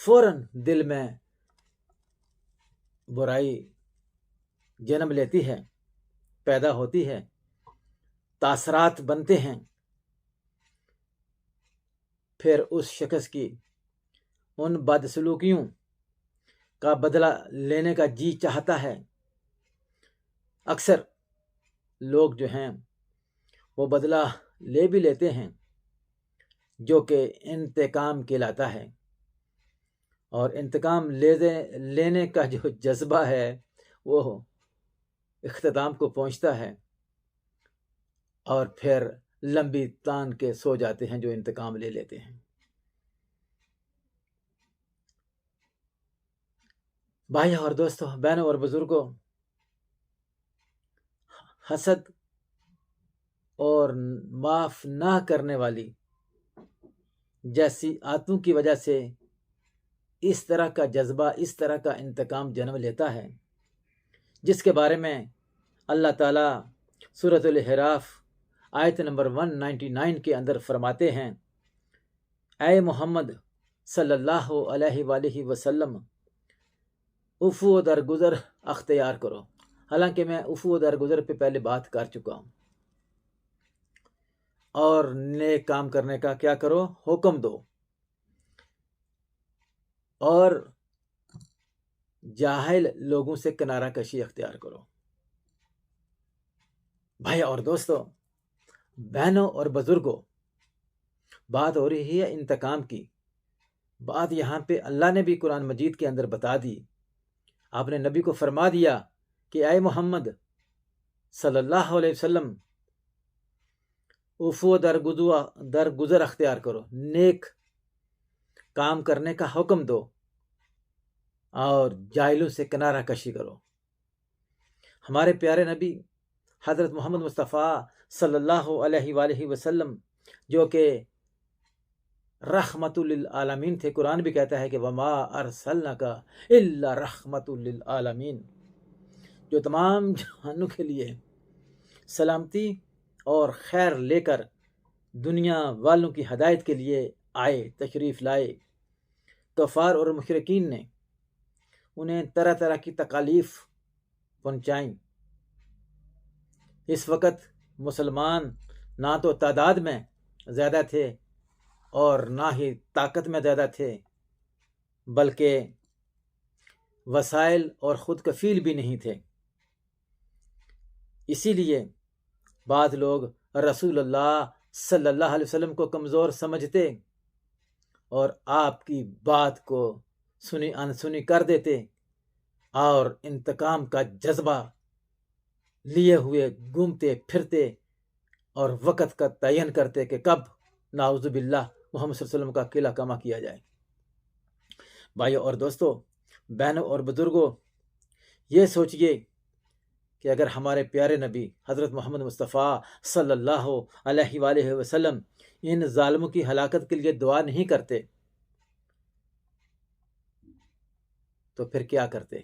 فوراً دل میں برائی جنم لیتی ہے، پیدا ہوتی ہے، تاثرات بنتے ہیں، پھر اس شخص کی ان بدسلوکیوں کا بدلہ لینے کا جی چاہتا ہے۔ اکثر لوگ جو ہیں وہ بدلہ لے بھی لیتے ہیں، جو کہ انتقام کہلاتا ہے، اور انتقام لینے کا جو جذبہ ہے وہ اختتام کو پہنچتا ہے، اور پھر لمبی تان کے سو جاتے ہیں جو انتقام لے لیتے ہیں۔ بھائی اور دوستو، بہنوں اور بزرگوں، حسد اور معاف نہ کرنے والی جیسی عادتوں کی وجہ سے اس طرح کا جذبہ، اس طرح کا انتقام جنم لیتا ہے، جس کے بارے میں اللہ تعالیٰ سورۃ الاعراف آیت نمبر 199 کے اندر فرماتے ہیں، اے محمد صلی اللہ علیہ وآلہ وسلم، عفو درگزر اختیار کرو۔ حالانکہ میں عفو درگزر پہ پہلے بات کر چکا ہوں۔ اور نیک کام کرنے کا کیا کرو؟ حکم دو، اور جاہل لوگوں سے کنارہ کشی اختیار کرو۔ بھائی اور دوستو، بہنوں اور بزرگوں، بات ہو رہی ہے انتقام کی۔ بات یہاں پہ اللہ نے بھی قرآن مجید کے اندر بتا دی۔ آپ نے نبی کو فرما دیا کہ اے محمد صلی اللہ علیہ وسلم، عفو درگزر اختیار کرو، نیک کام کرنے کا حکم دو، اور جاہلوں سے کنارہ کشی کرو۔ ہمارے پیارے نبی حضرت محمد مصطفیٰ صلی اللہ علیہ وآلہ وسلم، جو کہ رحمت للعالمین تھے، قرآن بھی کہتا ہے کہ وما ارسلناک الا رحمت للعالمین، جو تمام جہانوں کے لیے سلامتی اور خیر لے کر دنیا والوں کی ہدایت کے لیے آئے، تشریف لائے۔ کفار اور مشرکین نے انہیں طرح طرح کی تکالیف پہنچائیں۔ اس وقت مسلمان نہ تو تعداد میں زیادہ تھے اور نہ ہی طاقت میں زیادہ تھے، بلکہ وسائل اور خود کفیل بھی نہیں تھے۔ اسی لیے بعض لوگ رسول اللہ صلی اللہ علیہ وسلم کو کمزور سمجھتے اور آپ کی بات کو سنی انسنی کر دیتے، اور انتقام کا جذبہ لیے ہوئے گھومتے پھرتے اور وقت کا تعین کرتے کہ کب نعوذ باللہ محمد صلی اللہ علیہ وسلم کا قلعہ کما کیا جائے۔ بھائیو اور دوستو، بہنوں اور بزرگوں، یہ سوچئے کہ اگر ہمارے پیارے نبی حضرت محمد مصطفیٰ صلی اللہ علیہ وآلہ وسلم ان ظالموں کی ہلاکت کے لیے دعا نہیں کرتے تو پھر کیا کرتے؟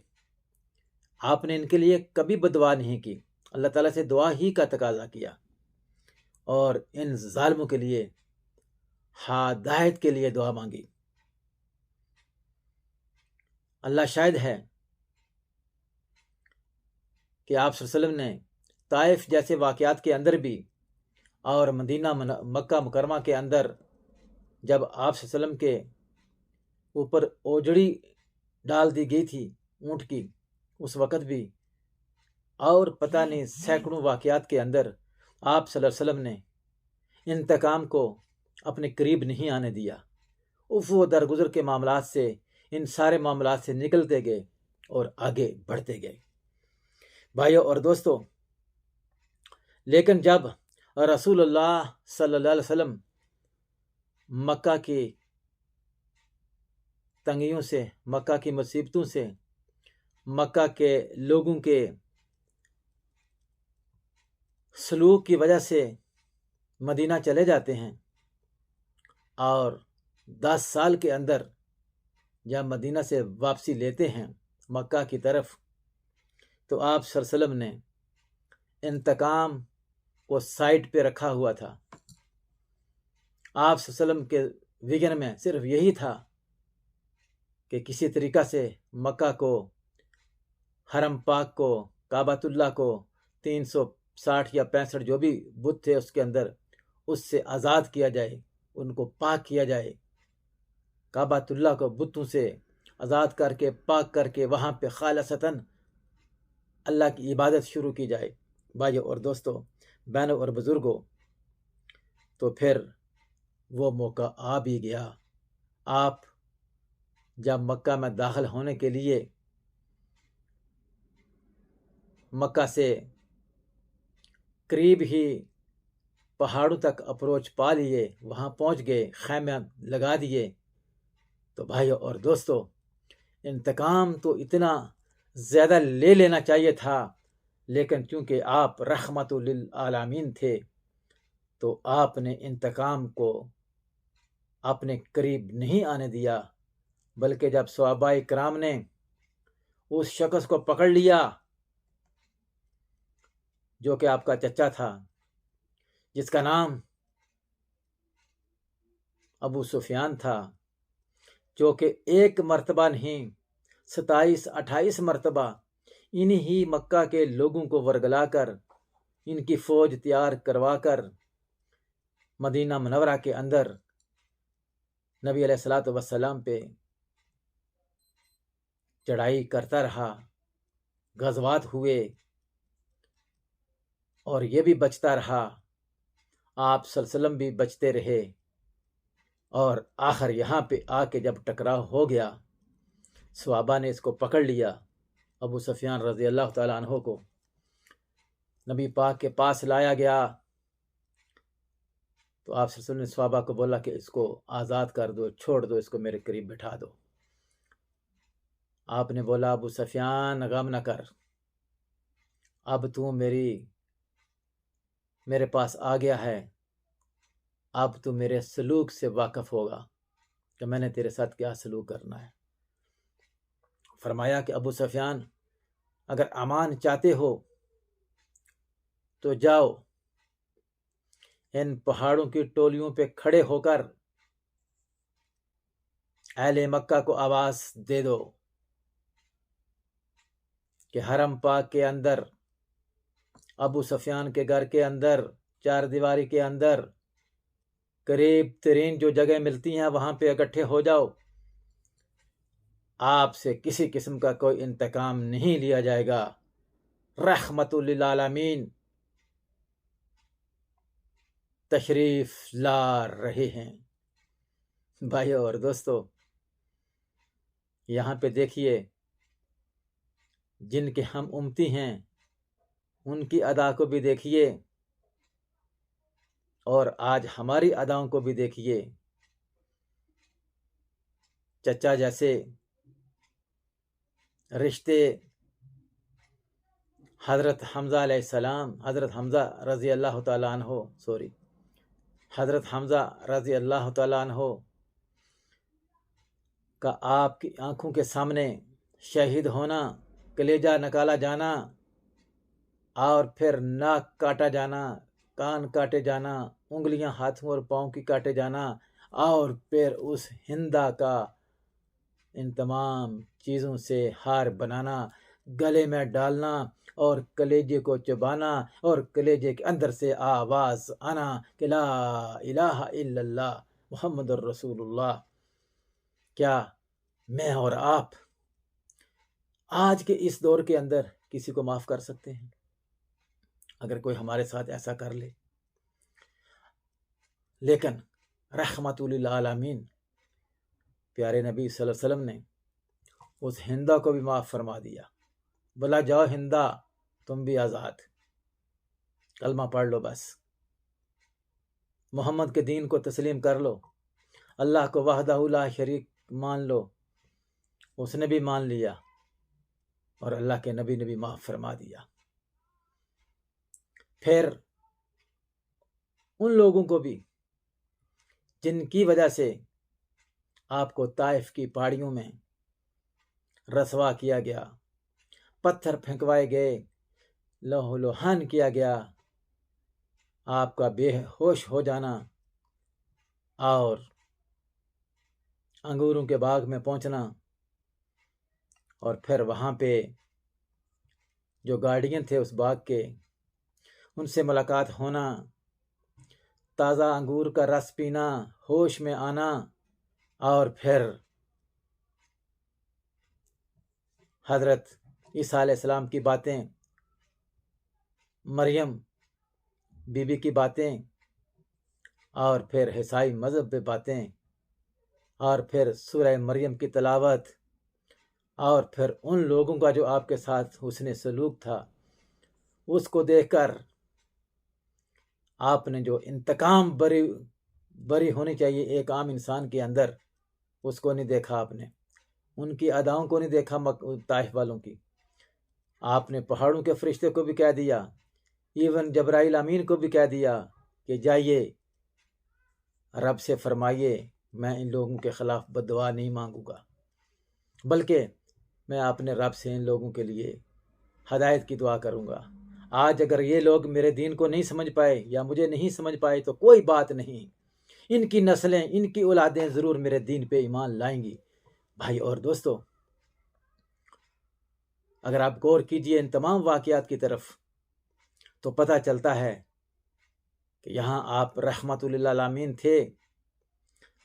آپ نے ان کے لیے کبھی بدعا نہیں کی، اللہ تعالیٰ سے دعا ہی کا تقاضا کیا، اور ان ظالموں کے لیے ہدایت کے لیے دعا مانگی۔ اللہ شاہد ہے کہ آپ صلی اللہ علیہ وسلم نے طائف جیسے واقعات کے اندر بھی، اور مدینہ مکہ مکرمہ کے اندر جب آپ صلی اللہ علیہ وسلم کے اوپر اوجڑی ڈال دی گئی تھی اونٹ کی، اس وقت بھی، اور پتہ نہیں سینکڑوں واقعات کے اندر آپ صلی اللہ علیہ وسلم نے انتقام کو اپنے قریب نہیں آنے دیا۔ عفو و درگزر کے معاملات سے، ان سارے معاملات سے نکلتے گئے اور آگے بڑھتے گئے۔ بھائیو اور دوستو، لیکن جب رسول اللہ صلی اللہ علیہ وسلم مکہ کی تنگیوں سے، مکہ کی مصیبتوں سے، مکہ کے لوگوں کے سلوک کی وجہ سے مدینہ چلے جاتے ہیں، اور 10 سال کے اندر جب مدینہ سے واپسی لیتے ہیں مکہ کی طرف، تو آپ صلی اللہ علیہ وسلم نے انتقام کو سائٹ پہ رکھا ہوا تھا۔ آپ صلی اللہ علیہ وسلم کے ویژن میں صرف یہی تھا کہ کسی طریقہ سے مکہ کو، حرم پاک کو، کعبۃ اللہ کو 360 یا 65 جو بھی بت تھے اس کے اندر، اس سے آزاد کیا جائے، ان کو پاک کیا جائے، کعبۃ اللہ کو بتوں سے آزاد کر کے پاک کر کے وہاں پہ خالصتاً اللہ کی عبادت شروع کی جائے۔ بھائیو اور دوستو، بہنوں اور بزرگوں، تو پھر وہ موقع آ بھی گیا۔ آپ جب مکہ میں داخل ہونے کے لیے مکہ سے قریب ہی پہاڑوں تک اپروچ پا لیے، وہاں پہنچ گئے، خیمے لگا دیے، تو بھائیو اور دوستو، انتقام تو اتنا زیادہ لے لینا چاہیے تھا، لیکن چونکہ آپ رحمت للعالمین تھے تو آپ نے انتقام کو اپنے قریب نہیں آنے دیا، بلکہ جب صحابہ کرام نے اس شخص کو پکڑ لیا جو کہ آپ کا چچا تھا، جس کا نام ابو سفیان تھا، جو کہ ایک مرتبہ نہیں 27-28 مرتبہ انہی مکہ کے لوگوں کو ورگلا کر، ان کی فوج تیار کروا کر مدینہ منورہ کے اندر نبی علیہ الصلوۃ والسلام پہ چڑھائی کرتا رہا، غزوات ہوئے، اور یہ بھی بچتا رہا، آپ صلی اللہ علیہ وسلم بھی بچتے رہے، اور آخر یہاں پہ آ کے جب ٹکراؤ ہو گیا، صحابہ نے اس کو پکڑ لیا، ابو سفیان رضی اللہ تعالیٰ عنہ کو نبی پاک کے پاس لایا گیا، تو آپ صلی اللہ علیہ وسلم نے صحابہ کو بولا کہ اس کو آزاد کر دو، چھوڑ دو، اس کو میرے قریب بٹھا دو۔ آپ نے بولا ابو سفیان غم نہ کر، اب تو میرے پاس آ گیا ہے، اب تو میرے سلوک سے واقف ہوگا کہ میں نے تیرے ساتھ کیا سلوک کرنا ہے۔ فرمایا کہ ابو سفیان، اگر امان چاہتے ہو تو جاؤ، ان پہاڑوں کی ٹولیوں پہ کھڑے ہو کر اہل مکہ کو آواز دے دو کہ حرم پاک کے اندر، ابو سفیان کے گھر کے اندر، چار دیواری کے اندر قریب ترین جو جگہ ملتی ہیں وہاں پہ اکٹھے ہو جاؤ، آپ سے کسی قسم کا کوئی انتقام نہیں لیا جائے گا، رحمت للعالمین تشریف لا رہے ہیں۔ بھائیو اور دوستو، یہاں پہ دیکھیے، جن کے ہم امتی ہیں ان کی ادا کو بھی دیکھیے، اور آج ہماری اداؤں کو بھی دیکھیے۔ چچا جیسے رشتے حضرت حمزہ علیہ السلام، حضرت حمزہ رضی اللہ تعالیٰ عنہ حضرت حمزہ رضی اللہ تعالیٰ عنہ کا آپ کی آنکھوں کے سامنے شہید ہونا، کلیجہ نکالا جانا، اور پھر ناک کاٹا جانا، کان کاٹے جانا، انگلیاں ہاتھوں اور پاؤں کی کاٹے جانا، اور پھر اس ہندا کا ان تمام چیزوں سے ہار بنانا، گلے میں ڈالنا، اور کلیجے کو چبانا، اور کلیجے کے اندر سے آواز آنا کہ لا الہ الا اللہ محمد الرسول اللہ۔ کیا میں اور آپ آج کے اس دور کے اندر کسی کو معاف کر سکتے ہیں؟ اگر کوئی ہمارے ساتھ ایسا کر لے، لیکن رحمت للعالمین پیارے نبی صلی اللہ علیہ وسلم نے اس ہندا کو بھی معاف فرما دیا، بولا جاؤ ہندا، تم بھی آزاد، کلمہ پڑھ لو، بس محمد کے دین کو تسلیم کر لو، اللہ کو وحدہ لا شریک مان لو۔ اس نے بھی مان لیا، اور اللہ کے نبی نے بھی معاف فرما دیا۔ پھر ان لوگوں کو بھی جن کی وجہ سے آپ کو طائف کی پہاڑیوں میں رسوا کیا گیا، پتھر پھینکوائے گئے، لہو لہان کیا گیا، آپ کا بے ہوش ہو جانا، اور انگوروں کے باغ میں پہنچنا، اور پھر وہاں پہ جو گارڈین تھے اس باغ کے، ان سے ملاقات ہونا، تازہ انگور کا رس پینا، ہوش میں آنا، اور پھر حضرت عیسیٰ علیہ السلام کی باتیں، مریم بی بی کی باتیں، اور پھر عیسائی مذہب پہ باتیں، اور پھر سورہ مریم کی تلاوت، اور پھر ان لوگوں کا جو آپ کے ساتھ حسن سلوک تھا، اس کو دیکھ کر آپ نے جو انتقام بری ہونی چاہیے ایک عام انسان کے اندر، اس کو نہیں دیکھا آپ نے، ان کی اداؤں کو نہیں دیکھا طائف والوں کی۔ آپ نے پہاڑوں کے فرشتے کو بھی کہہ دیا، ایون جبرائیل امین کو بھی کہہ دیا کہ جائیے رب سے فرمائیے میں ان لوگوں کے خلاف بد دعا نہیں مانگوں گا، بلکہ میں اپنے رب سے ان لوگوں کے لیے ہدایت کی دعا کروں گا۔ آج اگر یہ لوگ میرے دین کو نہیں سمجھ پائے یا مجھے نہیں سمجھ پائے تو کوئی بات نہیں، ان کی نسلیں، ان کی اولادیں ضرور میرے دین پہ ایمان لائیں گی۔ بھائی اور دوستو، اگر آپ غور کیجئے ان تمام واقعات کی طرف تو پتہ چلتا ہے کہ یہاں آپ رحمت للعالمین تھے،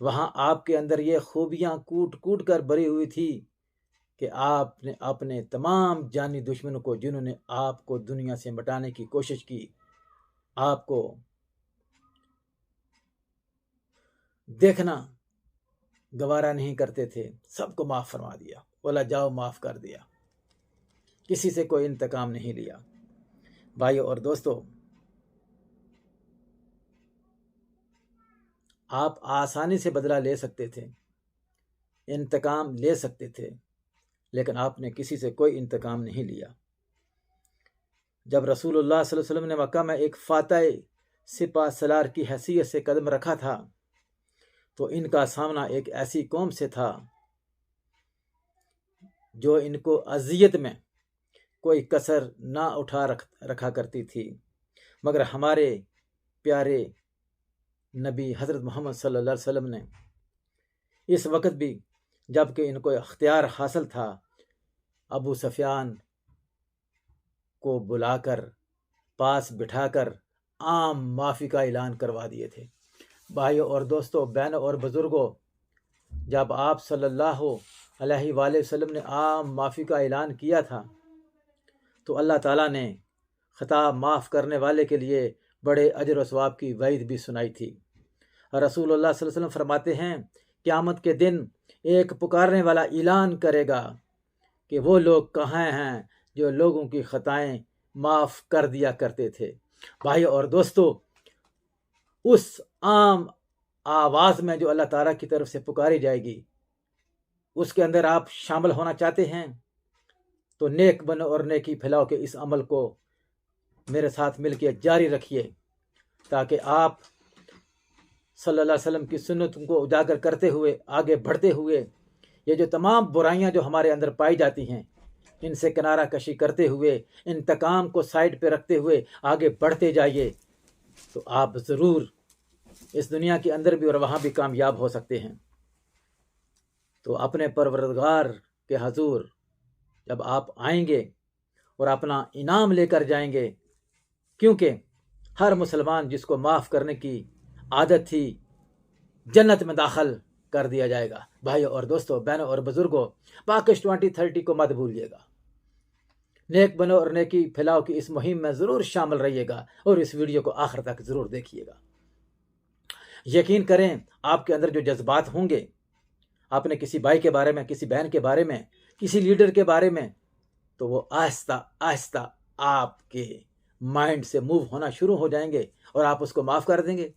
وہاں آپ کے اندر یہ خوبیاں کوٹ کوٹ کر بھری ہوئی تھی کہ آپ نے اپنے تمام جانی دشمنوں کو، جنہوں نے آپ کو دنیا سے مٹانے کی کوشش کی، آپ کو دیکھنا گوارا نہیں کرتے تھے، سب کو معاف فرما دیا، بولا جاؤ معاف کر دیا، کسی سے کوئی انتقام نہیں لیا۔ بھائیو اور دوستو، آپ آسانی سے بدلہ لے سکتے تھے، انتقام لے سکتے تھے، لیکن آپ نے کسی سے کوئی انتقام نہیں لیا۔ جب رسول اللہ صلی اللہ علیہ وسلم نے مکہ میں ایک فاتح سپہ سالار کی حیثیت سے قدم رکھا تھا تو ان کا سامنا ایک ایسی قوم سے تھا جو ان کو اذیت میں کوئی کسر نہ اٹھا رکھا کرتی تھی، مگر ہمارے پیارے نبی حضرت محمد صلی اللہ علیہ وسلم نے اس وقت بھی، جب کہ ان کو اختیار حاصل تھا، ابو سفیان کو بلا کر پاس بٹھا کر عام معافی کا اعلان کروا دیے تھے۔ بھائیوں اور دوستوں، بہنوں اور بزرگوں، جب آپ صلی اللہ علیہ وآلہ وسلم نے عام معافی کا اعلان کیا تھا تو اللہ تعالیٰ نے خطا معاف کرنے والے کے لیے بڑے اجر و ثواب کی وعید بھی سنائی تھی۔ رسول اللہ صلی اللہ علیہ وسلم فرماتے ہیں قیامت کے دن ایک پکارنے والا اعلان کرے گا کہ وہ لوگ کہاں ہیں جو لوگوں کی خطائیں معاف کر دیا کرتے تھے۔ بھائی اور دوستو، اس عام آواز میں جو اللہ تعالیٰ کی طرف سے پکاری جائے گی، اس کے اندر آپ شامل ہونا چاہتے ہیں تو نیک بنو اور نیکی پھیلاؤ کے اس عمل کو میرے ساتھ مل کے جاری رکھیے، تاکہ آپ صلی اللہ علیہ وسلم کی سنتوں کو اجاگر کرتے ہوئے آگے بڑھتے ہوئے یہ جو تمام برائیاں جو ہمارے اندر پائی جاتی ہیں ان سے کنارہ کشی کرتے ہوئے، انتقام کو سائڈ پہ رکھتے ہوئے آگے بڑھتے جائیے، تو آپ ضرور اس دنیا کے اندر بھی اور وہاں بھی کامیاب ہو سکتے ہیں۔ تو اپنے پروردگار کے حضور جب آپ آئیں گے اور اپنا انعام لے کر جائیں گے، کیونکہ ہر مسلمان جس کو معاف کرنے کی عادت تھی جنت میں داخل کر دیا جائے گا۔ بھائیو اور دوستو، بہنوں اور بزرگوں، پاکش 2030 کو مت بھولیے گا، نیک بنو اور نیکی پھیلاؤ کی اس مہم میں ضرور شامل رہیے گا اور اس ویڈیو کو آخر تک ضرور دیکھیے گا۔ یقین کریں آپ کے اندر جو جذبات ہوں گے، آپ نے کسی بھائی کے بارے میں، کسی بہن کے بارے میں، کسی لیڈر کے بارے میں، تو وہ آہستہ آہستہ آپ کے مائنڈ سے موو ہونا شروع ہو جائیں گے اور آپ اس کو معاف کر دیں گے۔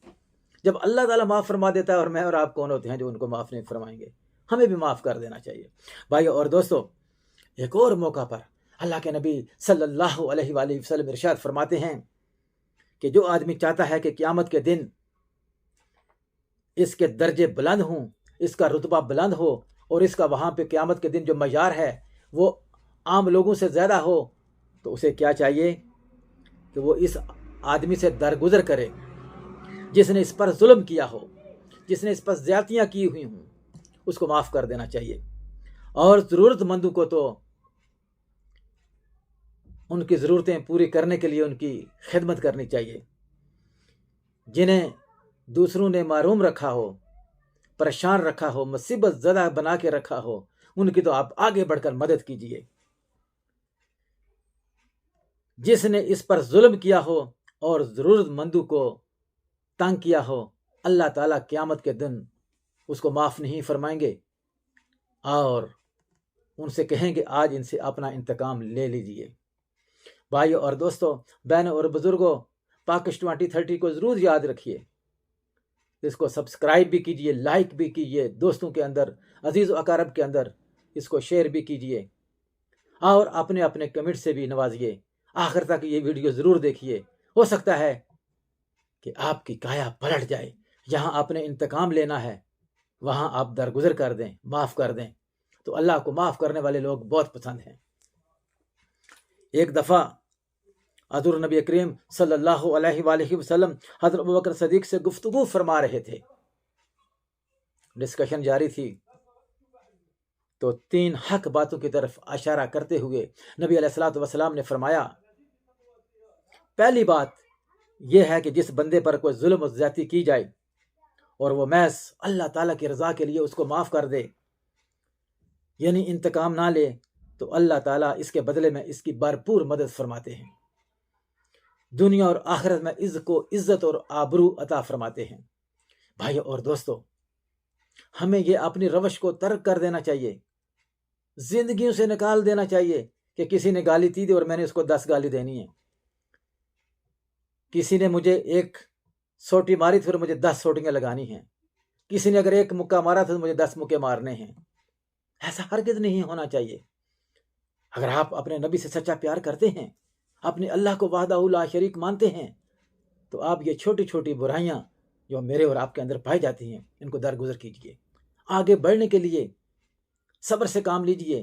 جب اللہ تعالیٰ معاف فرما دیتا ہے، اور میں اور آپ کون ہوتے ہیں جو ان کو معاف نہیں فرمائیں گے؟ ہمیں بھی معاف کر دینا چاہیے۔ بھائی اور دوستو، ایک اور موقع پر اللہ کے نبی صلی اللہ علیہ وآلہ وسلم ارشاد فرماتے ہیں کہ جو آدمی چاہتا ہے کہ قیامت کے دن اس کے درجے بلند ہوں، اس کا رتبہ بلند ہو، اور اس کا وہاں پہ قیامت کے دن جو معیار ہے وہ عام لوگوں سے زیادہ ہو، تو اسے کیا چاہیے کہ وہ اس آدمی سے درگزر کرے جس نے اس پر ظلم کیا ہو، جس نے اس پر زیادتیاں کی ہوئی ہوں، اس کو معاف کر دینا چاہیے، اور ضرورت مندوں کو تو ان کی ضرورتیں پوری کرنے کے لیے ان کی خدمت کرنی چاہیے۔ جنہیں دوسروں نے محروم رکھا ہو، پریشان رکھا ہو، مصیبت زدہ بنا کے رکھا ہو، ان کی تو آپ آگے بڑھ کر مدد کیجیے۔ جس نے اس پر ظلم کیا ہو اور ضرورت مندوں کو تنگ کیا ہو، اللہ تعالیٰ قیامت کے دن اس کو معاف نہیں فرمائیں گے اور ان سے کہیں گے آج ان سے اپنا انتقام لے لیجئے۔ بھائیو اور دوستو، بہنوں اور بزرگوں، پاکش 2030 کو ضرور یاد رکھیے، اس کو سبسکرائب بھی کیجئے، لائک بھی کیجئے، دوستوں کے اندر، عزیز و اقارب کے اندر اس کو شیئر بھی کیجئے اور اپنے اپنے کمنٹ سے بھی نوازیے۔ آخر تک یہ ویڈیو ضرور دیکھیے، ہو سکتا ہے کہ آپ کی کایا پلٹ جائے۔ جہاں آپ نے انتقام لینا ہے وہاں آپ درگزر کر دیں، معاف کر دیں، تو اللہ کو معاف کرنے والے لوگ بہت پسند ہیں۔ ایک دفعہ حضور نبی کریم صلی اللہ علیہ وآلہ وسلم حضرت ابوبکر صدیق سے گفتگو فرما رہے تھے، ڈسکشن جاری تھی، تو 3 حق باتوں کی طرف اشارہ کرتے ہوئے نبی علیہ الصلوۃ والسلام نے فرمایا، پہلی بات یہ ہے کہ جس بندے پر کوئی ظلم و زیادتی کی جائے اور وہ محض اللہ تعالیٰ کی رضا کے لیے اس کو معاف کر دے، یعنی انتقام نہ لے، تو اللہ تعالیٰ اس کے بدلے میں اس کی بھرپور مدد فرماتے ہیں، دنیا اور آخرت میں عزت اور آبرو عطا فرماتے ہیں۔ بھائیو اور دوستو، ہمیں یہ اپنی روش کو ترک کر دینا چاہیے، زندگیوں سے نکال دینا چاہیے کہ کسی نے گالی دی اور میں نے اس کو 10 گالی دینی ہے، کسی نے مجھے 1 سوٹی ماری تو پھر مجھے 10 سوٹیاں لگانی ہیں، کسی نے اگر 1 مکہ مارا تو مجھے 10 مکے مارنے ہیں۔ ایسا ہرگز نہیں ہونا چاہیے۔ اگر آپ اپنے نبی سے سچا پیار کرتے ہیں، اپنے اللہ کو وحدہ لا شریک مانتے ہیں، تو آپ یہ چھوٹی چھوٹی برائیاں جو میرے اور آپ کے اندر پائی جاتی ہیں ان کو درگزر کیجیے۔ آگے بڑھنے کے لیے صبر سے کام لیجیے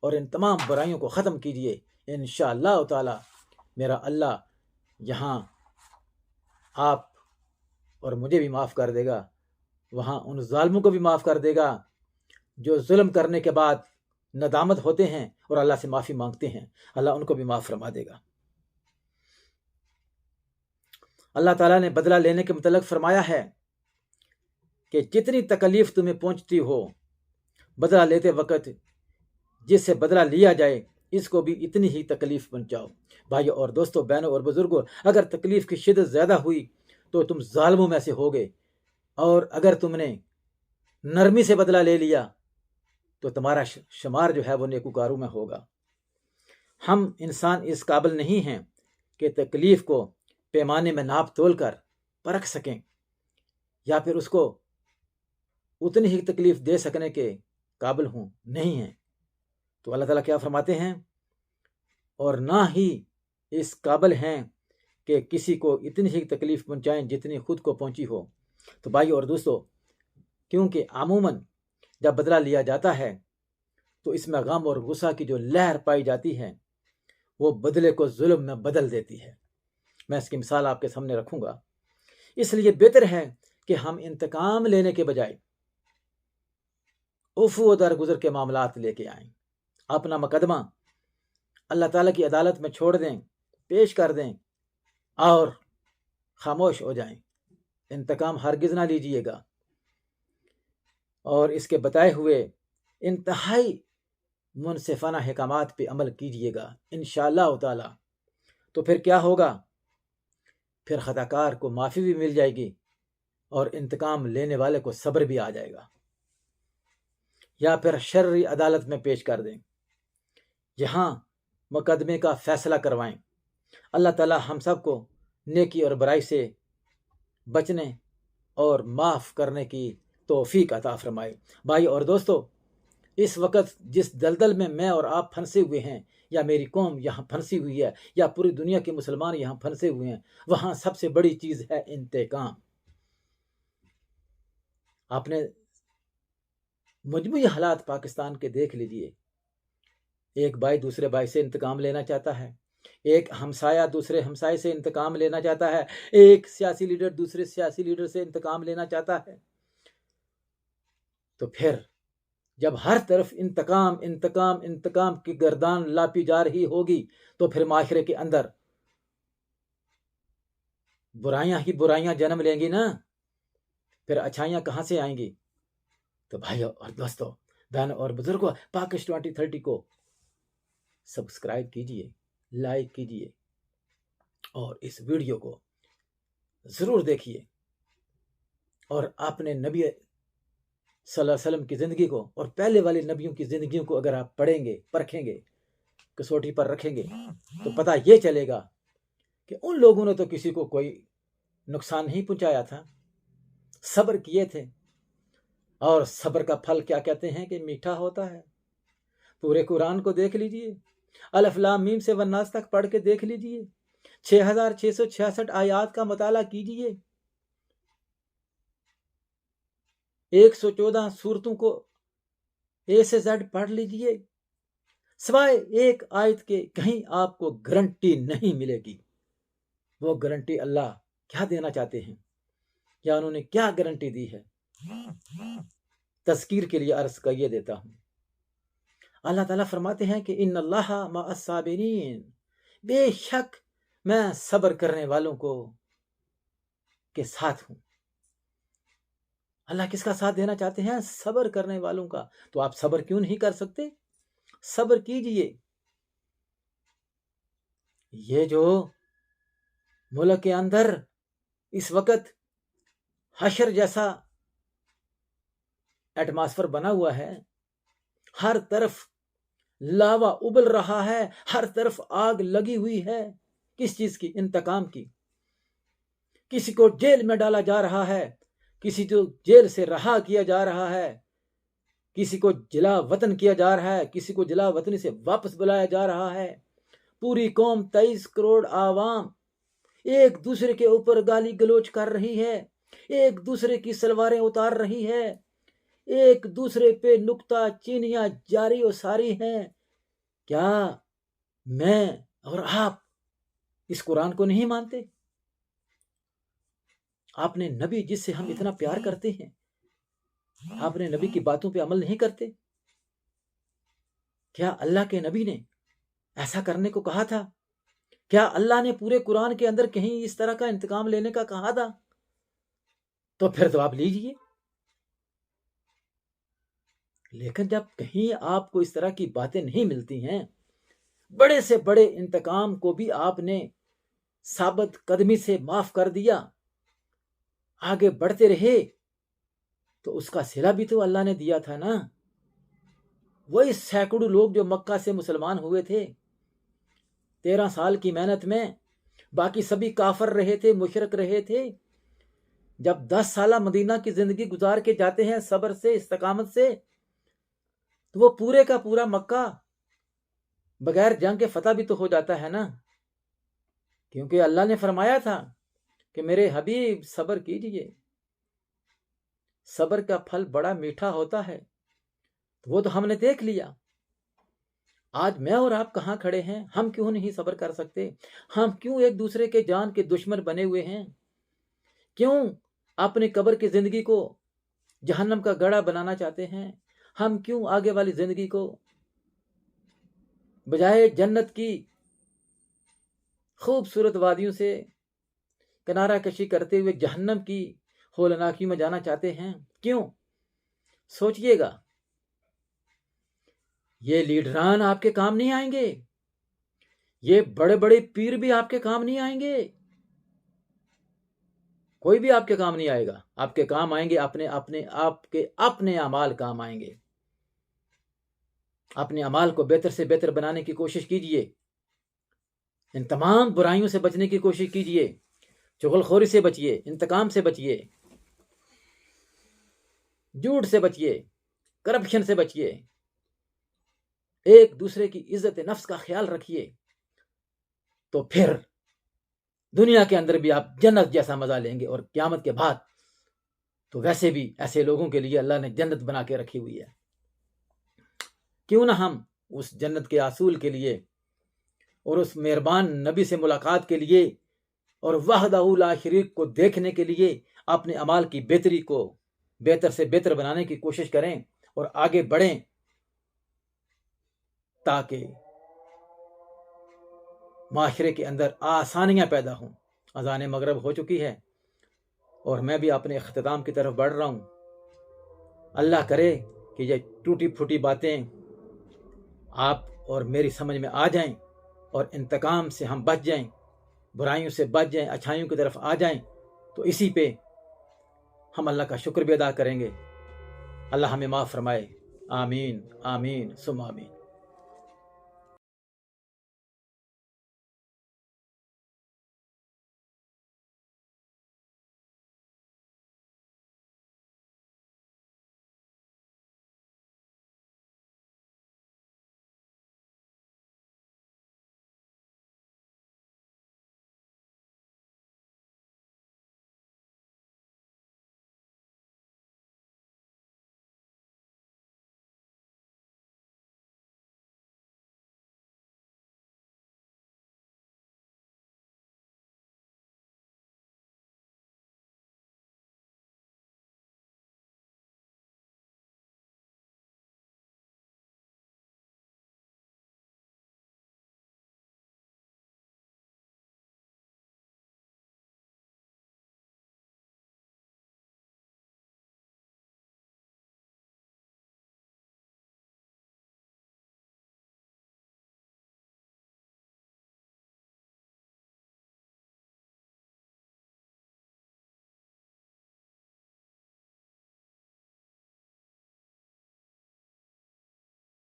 اور ان تمام برائیوں کو ختم کیجیے۔ انشاءاللہ تعالی میرا اللہ یہاں آپ اور مجھے بھی معاف کر دے گا، وہاں ان ظالموں کو بھی معاف کر دے گا جو ظلم کرنے کے بعد ندامت ہوتے ہیں اور اللہ سے معافی مانگتے ہیں، اللہ ان کو بھی معاف فرما دے گا۔ اللہ تعالیٰ نے بدلہ لینے کے متعلق فرمایا ہے کہ جتنی تکلیف تمہیں پہنچتی ہو، بدلہ لیتے وقت جس سے بدلہ لیا جائے اس کو بھی اتنی ہی تکلیف پہنچاؤ۔ بھائیو اور دوستو، بہنوں اور بزرگوں، اگر تکلیف کی شدت زیادہ ہوئی تو تم ظالموں میں سے ہوگے، اور اگر تم نے نرمی سے بدلہ لے لیا تو تمہارا شمار جو ہے وہ نیکوکاروں میں ہوگا۔ ہم انسان اس قابل نہیں ہیں کہ تکلیف کو پیمانے میں ناپ تول کر پرکھ سکیں یا پھر اس کو اتنی ہی تکلیف دے سکنے کے قابل ہوں، نہیں ہیں۔ تو اللہ تعالیٰ کیا فرماتے ہیں، اور نہ ہی اس قابل ہیں کہ کسی کو اتنی ہی تکلیف پہنچائیں جتنی خود کو پہنچی ہو۔ تو بھائیو اور دوستو، کیونکہ عموماً جب بدلہ لیا جاتا ہے تو اس میں غم اور غصہ کی جو لہر پائی جاتی ہے وہ بدلے کو ظلم میں بدل دیتی ہے۔ میں اس کی مثال آپ کے سامنے رکھوں گا۔ اس لیے بہتر ہے کہ ہم انتقام لینے کے بجائے عفو و درگزر کے معاملات لے کے آئیں، اپنا مقدمہ اللہ تعالیٰ کی عدالت میں چھوڑ دیں، پیش کر دیں اور خاموش ہو جائیں۔ انتقام ہرگز نہ لیجیے گا اور اس کے بتائے ہوئے انتہائی منصفانہ احکامات پہ عمل کیجیے گا انشاءاللہ تعالی۔ تو پھر کیا ہوگا، پھر خطا کار کو معافی بھی مل جائے گی اور انتقام لینے والے کو صبر بھی آ جائے گا، یا پھر شرعی عدالت میں پیش کر دیں، یہاں مقدمے کا فیصلہ کروائیں۔ اللہ تعالی ہم سب کو نیکی اور برائی سے بچنے اور معاف کرنے کی توفیق عطا فرمائے۔ بھائی اور دوستو، اس وقت جس دلدل میں اور آپ پھنسے ہوئے ہیں، یا میری قوم یہاں پھنسی ہوئی ہے، یا پوری دنیا کے مسلمان یہاں پھنسے ہوئے ہیں، وہاں سب سے بڑی چیز ہے انتقام۔ آپ نے مجموعی حالات پاکستان کے دیکھ لیجئے، ایک بھائی دوسرے بھائی سے انتقام لینا چاہتا ہے، ایک ہمسایہ دوسرے ہمسائے سے انتقام لینا چاہتا ہے، ایک سیاسی لیڈر دوسرے سیاسی لیڈر سے انتقام لینا چاہتا ہے۔ تو پھر جب ہر طرف انتقام انتقام انتقام کی گردان لاپی جا رہی ہوگی تو پھر معاشرے کے اندر برائیاں ہی برائیاں جنم لیں گی نا، پھر اچھائیاں کہاں سے آئیں گی؟ تو بھائیو اور دوستو، بہنوں اور بزرگوں، پاکش 2030 کو سبسکرائب کیجئے، لائک کیجئے اور اس ویڈیو کو ضرور دیکھیے، اور اپنے نبی صلی اللہ علیہ وسلم کی زندگی کو اور پہلے والے نبیوں کی زندگیوں کو اگر آپ پڑھیں گے، پرکھیں گے، کسوٹی پر رکھیں گے تو پتہ یہ چلے گا کہ ان لوگوں نے تو کسی کو کوئی نقصان نہیں پہنچایا تھا، صبر کیے تھے، اور صبر کا پھل کیا کہتے ہیں کہ میٹھا ہوتا ہے۔ پورے قرآن کو دیکھ لیجئے، الف لام میم سے والناس تک پڑھ کے دیکھ لیجئے، 6666 آیات کا مطالعہ کیجئے، 114 سورتوں کو اے سے زیڈ پڑھ لیجئے، سوائے ایک آیت کے کہیں آپ کو گارنٹی نہیں ملے گی۔ وہ گارنٹی اللہ کیا دینا چاہتے ہیں، یا انہوں نے کیا گارنٹی دی ہے؟ تذکیر کے لیے عرض کیے دیتا ہوں۔ اللہ تعالیٰ فرماتے ہیں کہ ان اللہ مع الصابرین، بے شک میں صبر کرنے والوں کو کے ساتھ ہوں۔ اللہ کس کا ساتھ دینا چاہتے ہیں؟ صبر کرنے والوں کا۔ تو آپ صبر کیوں نہیں کر سکتے؟ صبر کیجئے۔ یہ جو ملک کے اندر اس وقت حشر جیسا ایٹماسفر بنا ہوا ہے، ہر طرف لاوا ابل رہا ہے، ہر طرف آگ لگی ہوئی ہے، کس چیز کی؟ انتقام کی۔ کسی کو جیل میں ڈالا جا رہا ہے، کسی کو جیل سے رہا کیا جا رہا ہے، کسی کو جلا وطن کیا جا رہا ہے، کسی کو جلا وطنی سے واپس بلایا جا رہا ہے۔ پوری قوم 23 کروڑ عوام ایک دوسرے کے اوپر گالی گلوچ کر رہی ہے، ایک دوسرے کی سلواریں اتار رہی ہے، ایک دوسرے پہ نکتہ چینیاں جاری و ساری ہیں۔ کیا میں اور آپ اس قرآن کو نہیں مانتے؟ آپ نے نبی جس سے ہم اتنا پیار کرتے ہیں، آپ نے نبی کی باتوں پہ عمل نہیں کرتے؟ کیا اللہ کے نبی نے ایسا کرنے کو کہا تھا؟ کیا اللہ نے پورے قرآن کے اندر کہیں اس طرح کا انتقام لینے کا کہا تھا؟ تو پھر تو آپ لیجئے۔ لیکن جب کہیں آپ کو اس طرح کی باتیں نہیں ملتی ہیں، بڑے سے بڑے انتقام کو بھی آپ نے ثابت قدمی سے معاف کر دیا، آگے بڑھتے رہے، تو اس کا صلہ بھی تو اللہ نے دیا تھا نا۔ وہی سینکڑوں لوگ جو مکہ سے مسلمان ہوئے تھے 13 سال کی محنت میں، باقی سبھی کافر رہے تھے، مشرک رہے تھے، جب 10 سالہ مدینہ کی زندگی گزار کے جاتے ہیں صبر سے، استقامت سے، تو وہ پورے کا پورا مکہ بغیر جنگ کے فتح بھی تو ہو جاتا ہے نا، کیونکہ اللہ نے فرمایا تھا کہ میرے حبیب صبر کیجئے، صبر کا پھل بڑا میٹھا ہوتا ہے۔ وہ تو ہم نے دیکھ لیا۔ آج میں اور آپ کہاں کھڑے ہیں؟ ہم کیوں نہیں صبر کر سکتے؟ ہم کیوں ایک دوسرے کے جان کے دشمن بنے ہوئے ہیں؟ کیوں اپنی قبر کی زندگی کو جہنم کا گڑھا بنانا چاہتے ہیں؟ ہم کیوں آگے والی زندگی کو بجائے جنت کی خوبصورت وادیوں سے کنارہ کشی کرتے ہوئے جہنم کی ہولناکی میں جانا چاہتے ہیں؟ کیوں؟ سوچئے گا۔ یہ لیڈران آپ کے کام نہیں آئیں گے، یہ بڑے بڑے پیر بھی آپ کے کام نہیں آئیں گے، کوئی بھی آپ کے کام نہیں آئے گا۔ آپ کے کام آئیں گے اپنے اعمال کام آئیں گے۔ اپنے اعمال کو بہتر سے بہتر بنانے کی کوشش کیجئے، ان تمام برائیوں سے بچنے کی کوشش کیجئے، چغل خوری سے بچئے، انتقام سے بچئے، جھوٹ سے بچئے، کرپشن سے بچئے، ایک دوسرے کی عزت نفس کا خیال رکھیے، تو پھر دنیا کے اندر بھی آپ جنت جیسا مزہ لیں گے، اور قیامت کے بعد تو ویسے بھی ایسے لوگوں کے لیے اللہ نے جنت بنا کے رکھی ہوئی ہے۔ کیوں نہ ہم اس جنت کے حصول کے لیے اور اس مہربان نبی سے ملاقات کے لیے اور وحدہ لا شریک کو دیکھنے کے لیے اپنے اعمال کی بہتری کو بہتر سے بہتر بنانے کی کوشش کریں، اور آگے بڑھیں تاکہ معاشرے کے اندر آسانیاں پیدا ہوں۔ اذان مغرب ہو چکی ہے اور میں بھی اپنے اختتام کی طرف بڑھ رہا ہوں۔ اللہ کرے کہ یہ ٹوٹی پھوٹی باتیں آپ اور میری سمجھ میں آ جائیں اور انتقام سے ہم بچ جائیں، برائیوں سے بچ جائیں، اچھائیوں کی طرف آ جائیں، تو اسی پہ ہم اللہ کا شکر بھی ادا کریں گے۔ اللہ ہمیں معاف فرمائے۔ آمین آمین ثم آمین۔